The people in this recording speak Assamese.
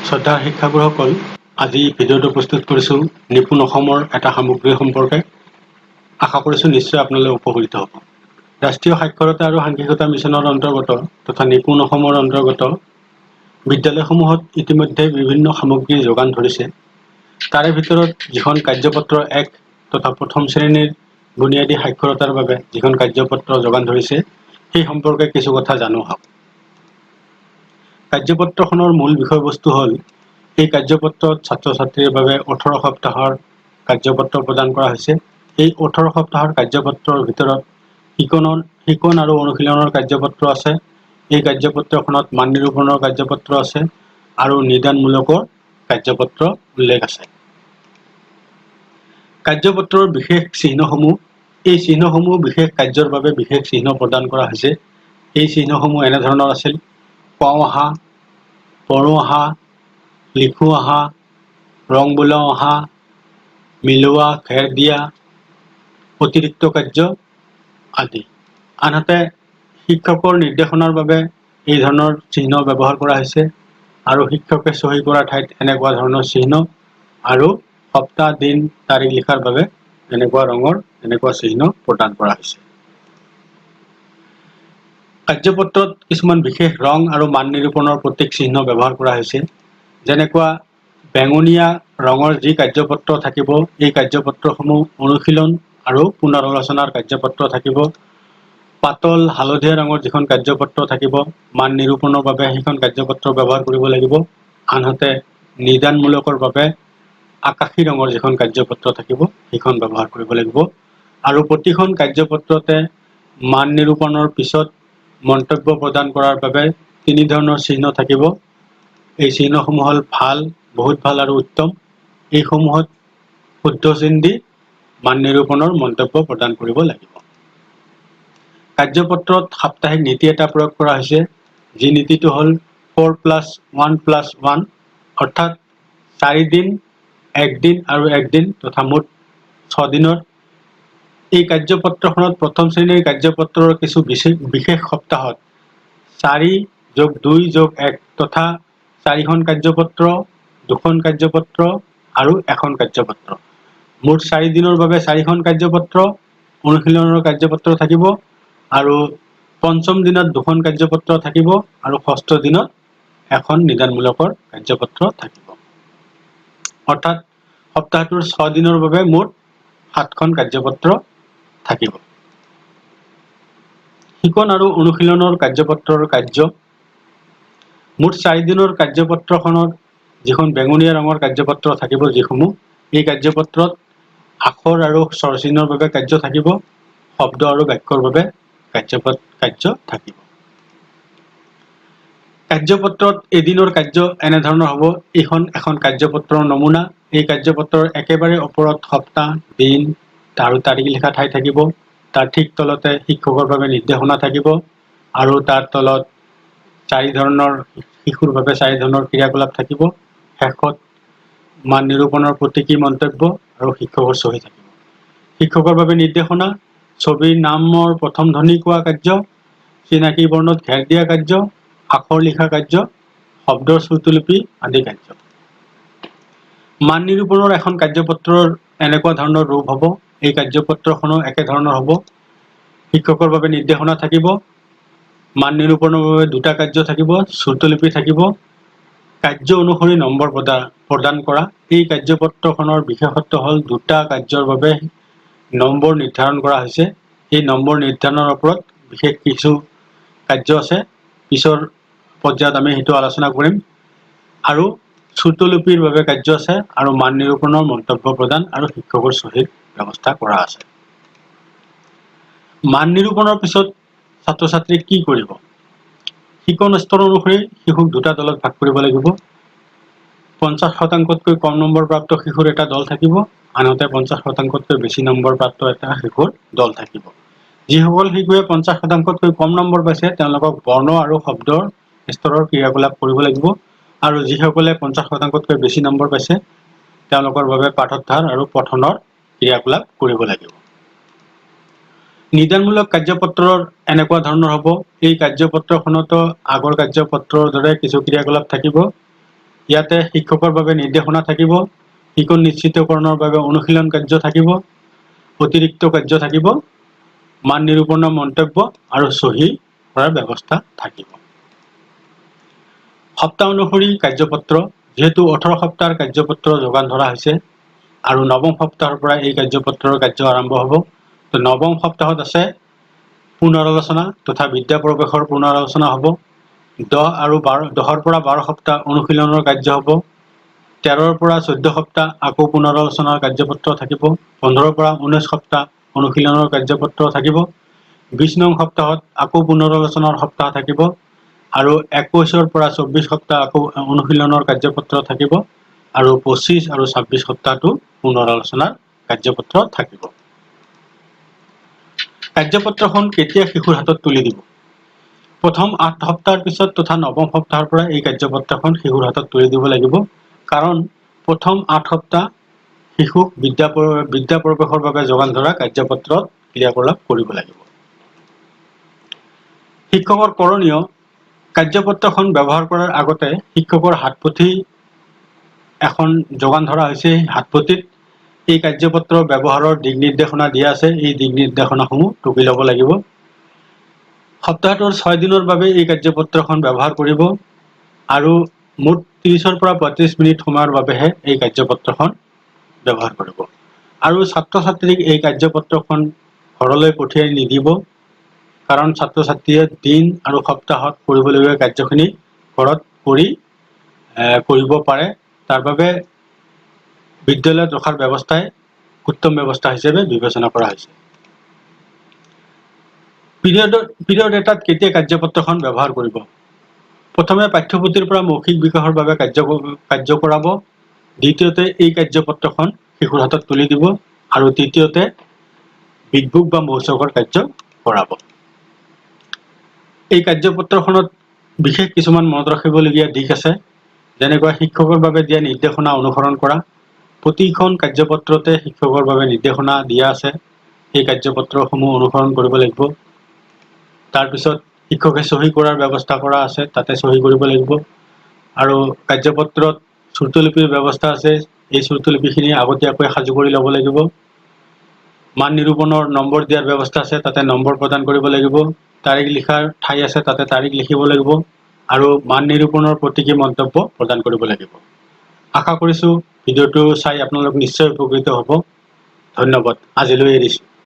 শ্ৰদ্ধা শিক্ষাগুৰুসকল, আজি ভিডিঅ'টো প্ৰস্তুত কৰিছোঁ নিপুণ অসমৰ এটা সামগ্ৰী সম্পৰ্কে। আশা কৰিছোঁ নিশ্চয় আপোনালোক উপকৃত হ'ব। ৰাষ্ট্ৰীয় সাক্ষৰতা আৰু সাংখ্যিকতা মিছনৰ অন্তৰ্গত তথা নিপুণ অসমৰ অন্তৰ্গত বিদ্যালয়সমূহত ইতিমধ্যে বিভিন্ন সামগ্ৰী যোগান ধৰিছে। তাৰে ভিতৰত যিখন কাৰ্যপত্ৰ 1 তথা প্ৰথম শ্ৰেণীৰ বুনিয়াদী সাক্ষৰতাৰ বাবে যিখন কাৰ্যপত্ৰ যোগান ধৰিছে, সেই সম্পৰ্কে কিছু কথা জানো আহক। কাৰ্যপত্ৰখনৰ মূল বিষয়বস্তু হ'ল, এই কাৰ্যপত্ৰত ছাত্ৰ ছাত্ৰীৰ বাবে 18 সপ্তাহৰ কাৰ্যপত্ৰ প্ৰদান কৰা হৈছে। এই 18 সপ্তাহৰ কাৰ্যপত্ৰৰ ভিতৰত শিকন আৰু অনুশীলনৰ কাৰ্যপত্ৰ আছে। এই কাৰ্যপত্ৰখনত মান নিৰূপণৰ কাৰ্যপত্ৰ আছে আৰু নিদানমূলকৰ কাৰ্যপত্ৰ উল্লেখ আছে। কাৰ্যপত্ৰৰ বিশেষ চিহ্নসমূহ, এই চিহ্নসমূহ বিশেষ কাৰ্যৰ বাবে বিশেষ চিহ্ন প্ৰদান কৰা হৈছে। এই চিহ্নসমূহ এনেধৰণৰ আছিল: কওঁ আহা, পঢ়ো আহা, লিখো আহা, ৰং বোলাও আহা, মিলোৱা, ঘেৰ দিয়া, অতিৰিক্ত কাৰ্য আদি। আনহাতে শিক্ষকৰ নিৰ্দেশনাৰ বাবে এই ধৰণৰ চিহ্ন ব্যৱহাৰ কৰা হৈছে আৰু শিক্ষকে চহী কৰা ঠাইত এনেকুৱা ধৰণৰ চিহ্ন আৰু সপ্তাহ, দিন, তাৰিখ লিখাৰ বাবে এনেকুৱা ৰঙৰ এনেকুৱা চিহ্ন প্ৰদান কৰা হৈছে। কাৰ্যপত্ৰত কিছুমান বিশেষ ৰং আৰু মান নিৰূপণৰ প্ৰতীক চিহ্ন ব্যৱহাৰ কৰা হৈছে। যেনেকুৱা বেঙুনীয়া ৰঙৰ যি কাৰ্যপত্ৰ থাকিব, এই কাৰ্যপত্ৰসমূহ অনুশীলন আৰু পুনৰ আলোচনাৰ কাৰ্যপত্ৰ থাকিব। পাতল হালধীয়া ৰঙৰ যিখন কাৰ্যপত্ৰ থাকিব, মান নিৰূপণৰ বাবে সেইখন কাৰ্যপত্ৰ ব্যৱহাৰ কৰিব লাগিব। আনহাতে নিদানমূলকৰ বাবে আকাশী ৰঙৰ যিখন কাৰ্যপত্ৰ থাকিব, সেইখন ব্যৱহাৰ কৰিব লাগিব। আৰু প্ৰতিখন কাৰ্যপত্ৰতে মান নিৰূপণৰ পিছত মন্তব্য প্ৰদান কৰাৰ বাবে 3 ধৰণৰ চিহ্ন থাকিব। এই চিহ্নসমূহ হ'ল ভাল, বহুত ভাল আৰু উত্তম। এইসমূহত শুদ্ধ চিন দি মান নিৰূপণৰ মন্তব্য প্ৰদান কৰিব লাগিব। কাৰ্যপত্ৰত সাপ্তাহিক নীতি এটা প্ৰয়োগ কৰা হৈছে, যি নীতিটো হ'ল 4+1+1, অৰ্থাৎ 4 দিন, 1 দিন আৰু 1 দিন তথা মুঠ 6 দিনৰ। এই কাৰ্যপত্ৰখনত প্ৰথম শ্ৰেণীৰ কাৰ্যপত্ৰৰ কিছু বিশেষ সপ্তাহত 4+2+1 তথা 4খন কাৰ্যপত্ৰ, 2খন কাৰ্যপত্ৰ আৰু 1খন কাৰ্যপত্ৰ। মুঠ 4 দিনৰ বাবে 4খন কাৰ্যপত্ৰ, অনুশীলনৰ কাৰ্যপত্ৰ থাকিব আৰু পঞ্চম দিনত 2খন কাৰ্যপত্ৰ থাকিব আৰু ষষ্ঠ দিনত 1খন নিদানমূলকৰ কাৰ্যপত্ৰ থাকিব। অৰ্থাৎ সপ্তাহটোৰ 6 দিনৰ বাবে মুঠ 7খন কাৰ্যপত্ৰ থাকিব। শিকন আৰু অনুশীলনৰ কাৰ্যপত্ৰৰ কাৰ্য, মুঠ 4 দিনৰ কাৰ্যপত্ৰখনত যিখন বেঙুনীয়া ৰঙৰ কাৰ্যপত্ৰ থাকিব, যিসমূহ এই কাৰ্যপত্ৰত আখৰ আৰু স্বৰচিহ্নৰ বাবে কাৰ্য থাকিব, শব্দ আৰু বাক্যৰ বাবে কাৰ্য থাকিব। কাৰ্যপত্ৰত এদিনৰ কাৰ্য এনেধৰণৰ হ'ব: এইখন এখন কাৰ্যপত্ৰৰ নমুনা। এই কাৰ্যপত্ৰৰ একেবাৰে ওপৰত সপ্তাহ, দিন আৰু তাৰিখ লিখা ঠাই থাকিব। তাৰ ঠিক তলতে শিক্ষকৰ বাবে নিৰ্দেশনা থাকিব আৰু তাৰ তলত 4 ধৰণৰ শিশুৰ বাবে 4 ধৰণৰ ক্ৰিয়াকলাপ থাকিব। শেষত মান নিৰূপণৰ প্ৰতীকী মন্তব্য আৰু শিক্ষকৰ চহী থাকিব। শিক্ষকৰ বাবে নিৰ্দেশনা: ছবিৰ নামৰ প্ৰথম ধ্বনি কোৱা কাৰ্য, চিনাকি বৰ্ণত ঘেৰ দিয়া কাৰ্য, আখৰ লিখা কাৰ্য, শব্দৰ শ্ৰুতলিপি আদি কাৰ্য। মান নিৰূপণৰ এখন কাৰ্যপত্ৰৰ এনেকুৱা ধৰণৰ ৰূপ হ'ব। এই কাৰ্যপত্ৰখনো একেধৰণৰ হ'ব। শিক্ষকৰ বাবে নিৰ্দেশনা থাকিব, মান নিৰূপণৰ বাবে 2টা কাৰ্য থাকিব, শ্ৰুতলিপি থাকিব, কাৰ্য অনুসৰি নম্বৰ প্ৰদান কৰা। এই কাৰ্যপত্ৰখনৰ বিশেষত্ব হ'ল 2টা কাৰ্যৰ বাবে নম্বৰ নিৰ্ধাৰণ কৰা হৈছে। এই নম্বৰ নিৰ্ধাৰণৰ ওপৰত বিশেষ কিছু কাৰ্য আছে, পিছৰ পৰ্যায়ত আমি সেইটো আলোচনা কৰিম। আৰু শ্ৰুতলিপিৰ বাবে কাৰ্য আছে আৰু মান নিৰূপণৰ মন্তব্য প্ৰদান আৰু শিক্ষকৰ চহীৰ ব্যৱস্থা কৰা আছে। মান নিৰূপণৰ পিছত ছাত্ৰ ছাত্ৰীক কি কৰিব? শিকন স্তৰ অনুসৰি শিশুক 2টা দলত ভাগ কৰিব লাগিব। 50%তকৈ কম নম্বৰ প্ৰাপ্ত শিশুৰ এটা দল থাকিব, আনহাতে 50%তকৈ বেছি নম্বৰ প্ৰাপ্ত এটা শিশুৰ দল থাকিব। যিসকল শিশুৱে 50%তকৈ কম নম্বৰ পাইছে, তেওঁলোকক বৰ্ণ আৰু শব্দৰ স্তৰৰ ক্ৰিয়াকলাপ কৰিব লাগিব আৰু যিসকলে 50%তকৈ বেছি নম্বৰ পাইছে, তেওঁলোকৰ বাবে পাঠোদ্ধাৰ আৰু পঠনৰ ক্ৰিয়াকলাপ কৰিব লাগিব। নিদানমূলক কাৰ্যপত্ৰৰ এনেকুৱা ধৰণৰ হ'ব: এই কাৰ্যপত্ৰখনতো আগৰ কাৰ্যপত্ৰৰ দৰে কিছু ক্ৰিয়াকলাপ থাকিব। ইয়াতে শিক্ষকৰ বাবে নিৰ্দেশনা থাকিব, শিক্ষণ নিশ্চিতকৰণৰ বাবে অনুশীলন কাৰ্য থাকিব, অতিৰিক্ত কাৰ্য থাকিব, মান নিৰূপণৰ মন্তব্য আৰু চহী কৰাৰ ব্যৱস্থা থাকিব। সপ্তাহ অনুসৰি কাৰ্যপত্ৰ, যেহেতু 18 সপ্তাহৰ কাৰ্যপত্ৰ যোগান ধৰা হৈছে আৰু নৱম সপ্তাহৰ পৰা এই কাৰ্যপত্ৰৰ কাৰ্য আৰম্ভ হ'ব। তো নৱম সপ্তাহত আছে পুনৰালোচনা তথা বিদ্যা প্ৰৱেশৰ পুনৰালোচনা হ'ব। 10ৰ পৰা 12 সপ্তাহ অনুশীলনৰ কাৰ্য হ'ব। 13ৰ পৰা 14 সপ্তাহ আকৌ পুনৰালোচনাৰ কাৰ্যপত্ৰ থাকিব। 15ৰ পৰা 19 সপ্তাহ অনুশীলনৰ কাৰ্যপত্ৰ থাকিব। 20 নং সপ্তাহত আকৌ পুনৰালোচনাৰ সপ্তাহ থাকিব আৰু 21ৰ পৰা 24 সপ্তাহ আকৌ অনুশীলনৰ কাৰ্যপত্ৰ থাকিব আৰু 25 আৰু 26 সপ্তাহটো পুনৰালোচনাৰ কাৰ্যপত্ৰ থাকিব। কাৰ্যপত্ৰখন কেতিয়া শিশুৰ হাতত তুলি দিব? প্ৰথম 8 সপ্তাহৰ পিছত তথা নৱম সপ্তাহৰ পৰা এই কাৰ্যপত্ৰখন শিশুৰ হাতত তুলি দিব লাগিব, কাৰণ প্ৰথম 8 সপ্তাহ শিশুক বিদ্যা প্ৰৱেশৰ বাবে যোগান ধৰা কাৰ্যপত্ৰত ক্ৰিয়াকলাপ কৰিব লাগিব। শিক্ষকৰ কৰণীয়, কাৰ্যপত্ৰখন ব্যৱহাৰ কৰাৰ আগতে শিক্ষকৰ হাতপুথি এখন যোগান ধৰা হৈছে। হাতপুথিত এই কাৰ্যপত্ৰ ব্যৱহাৰৰ দিক নিৰ্দেশনা দিয়া আছে। এই দিক নিৰ্দেশনাসমূহ টুকি ল'ব লাগিব। সপ্তাহটোৰ 6 দিনৰ বাবে এই কাৰ্যপত্ৰখন ব্যৱহাৰ কৰিব আৰু মুঠ 30ৰ পৰা 35 মিনিট সময়ৰ বাবেহে এই কাৰ্যপত্ৰখন ব্যৱহাৰ কৰিব। আৰু ছাত্ৰ ছাত্ৰীক এই কাৰ্যপত্ৰখন ঘৰলৈ পঠিয়াই নিদিব, কাৰণ ছাত্ৰ ছাত্ৰীয়ে দিন আৰু সপ্তাহত কৰিবলগীয়া কাৰ্যখিনি ঘৰত কৰিব পাৰে। তাৰ বাবে বিদ্যালয়ত ৰখাৰ ব্যৱস্থাই উত্তম ব্যৱস্থা হিচাপে বিবেচনা কৰা হৈছে। পিৰিয়ড এটাত কেতিয়া কাৰ্যপত্ৰখন ব্যৱহাৰ কৰিব? প্ৰথমে পাঠ্যপুথিৰ পৰা মৌখিক বিকাশৰ বাবে কাৰ্য কৰাব। দ্বিতীয়তে এই কাৰ্যপত্ৰখন শিশুৰ হাতত তুলি দিব আৰু তৃতীয়তে বিটবুক বা মৌচকৰ কাৰ্য কৰাব। এই কাৰ্যপত্ৰখনত বিশেষ কিছুমান মনত ৰাখিবলগীয়া দিশ আছে, যেনেকৈ শিক্ষকৰ বাবে দিয়া নিৰ্দেশনা অনুসৰণ কৰা। প্ৰতিখন কাৰ্যপত্ৰতে শিক্ষকৰ বাবে নিৰ্দেশনা দিয়া আছে, সেই কাৰ্যপত্ৰসমূহ অনুসৰণ কৰিব লাগিব। তাৰপিছত শিক্ষকে চহী কৰাৰ ব্যৱস্থা কৰা আছে, তাতে চহী কৰিব লাগিব। আৰু কাৰ্যপত্ৰত শ্ৰুতলিপিৰ ব্যৱস্থা আছে, এই শ্ৰুতলিপিখিনি আগতীয়াকৈ সাজু কৰি ল'ব লাগিব। মান নিৰূপণৰ নম্বৰ দিয়াৰ ব্যৱস্থা আছে, তাতে নম্বৰ প্ৰদান কৰিব লাগিব। তাৰিখ লিখাৰ ঠাই আছে, তাতে তাৰিখ লিখিব লাগিব আৰু মান নিৰূপণৰ প্ৰতীকী মন্তব্য প্ৰদান কৰিব লাগিব। আশা কৰিছোঁ ভিডিঅ'টো চাই আপোনালোক নিশ্চয় উপকৃত হ'ব। ধন্যবাদ। আজিলৈ এৰিছোঁ।